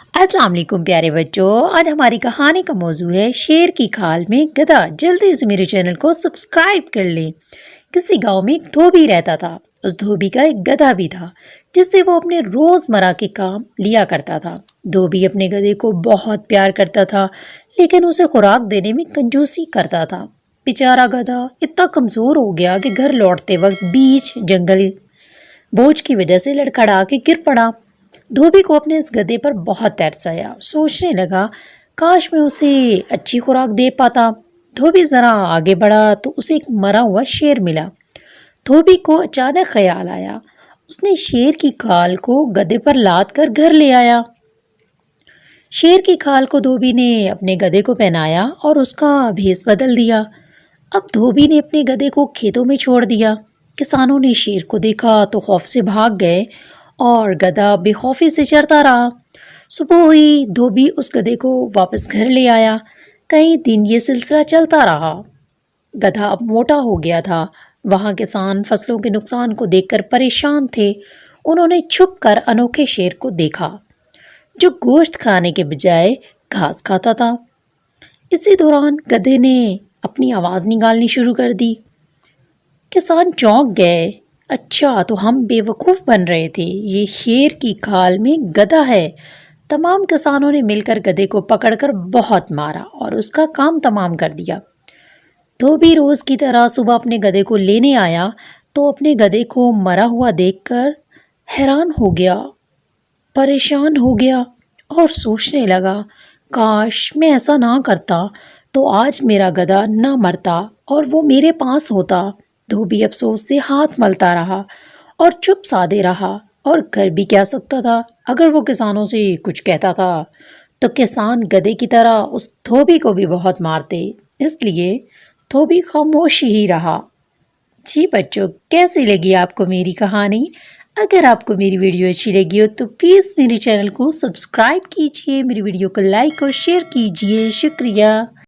السلام علیکم پیارے بچوں، آج ہماری کہانی کا موضوع ہے شیر کی کھال میں گدھا۔ جلدی سے میرے چینل کو سبسکرائب کر لیں۔ کسی گاؤں میں ایک دھوبی رہتا تھا۔ اس دھوبی کا ایک گدھا بھی تھا جس سے وہ اپنے روزمرہ کے کام لیا کرتا تھا۔ دھوبی اپنے گدھے کو بہت پیار کرتا تھا لیکن اسے خوراک دینے میں کنجوسی کرتا تھا۔ بیچارہ گدھا اتنا کمزور ہو گیا کہ گھر لوٹتے وقت بیچ جنگل بوجھ کی وجہ سے لڑکھڑا کے گر پڑا۔ دھوبی کو اپنے اس گدھے پر بہت ترس آیا۔ سوچنے لگا کاش میں اسے اچھی خوراک دے پاتا۔ دھوبی ذرا آگے بڑھا تو اسے ایک مرا ہوا شیر ملا۔ دھوبی کو اچانک خیال آیا۔ اس نے شیر کی کھال کو گدھے پر لاد کر گھر لے آیا۔ شیر کی کھال کو دھوبی نے اپنے گدھے کو پہنایا اور اس کا بھیس بدل دیا۔ اب دھوبی نے اپنے گدھے کو کھیتوں میں چھوڑ دیا۔ کسانوں نے شیر کو دیکھا تو خوف سے بھاگ گئے اور گدھا بے خوفی سے چرتا رہا۔ صبح ہوئی، دھوبی اس گدھے کو واپس گھر لے آیا۔ کئی دن یہ سلسلہ چلتا رہا۔ گدھا اب موٹا ہو گیا تھا۔ وہاں کسان فصلوں کے نقصان کو دیکھ کر پریشان تھے۔ انہوں نے چھپ کر انوکھے شیر کو دیکھا جو گوشت کھانے کے بجائے گھاس کھاتا تھا۔ اسی دوران گدھے نے اپنی آواز نکالنی شروع کر دی۔ کسان چونک گئے۔ اچھا تو ہم بے وقوف بن رہے تھے، یہ شیر کی کھال میں گدھا ہے۔ تمام کسانوں نے مل کر گدھے کو پکڑ کر بہت مارا اور اس کا کام تمام کر دیا۔ دھوبی روز کی طرح صبح اپنے گدھے کو لینے آیا تو اپنے گدھے کو مرا ہوا دیکھ کر حیران ہو گیا، پریشان ہو گیا اور سوچنے لگا کاش میں ایسا نہ کرتا تو آج میرا گدھا نہ مرتا اور وہ میرے پاس ہوتا۔ دھوبی افسوس سے ہاتھ ملتا رہا اور چپ سادے رہا، اور کر بھی کیا سکتا تھا؟ اگر وہ کسانوں سے کچھ کہتا تھا تو کسان گدھے کی طرح اس دھوبی کو بھی بہت مارتے، اس لیے دھوبی خاموش ہی رہا۔ جی بچوں، کیسی لگی آپ کو میری کہانی؟ اگر آپ کو میری ویڈیو اچھی لگی ہو تو پلیز میرے چینل کو سبسکرائب کیجئے، میری ویڈیو کو لائک اور شیئر کیجئے۔ شکریہ۔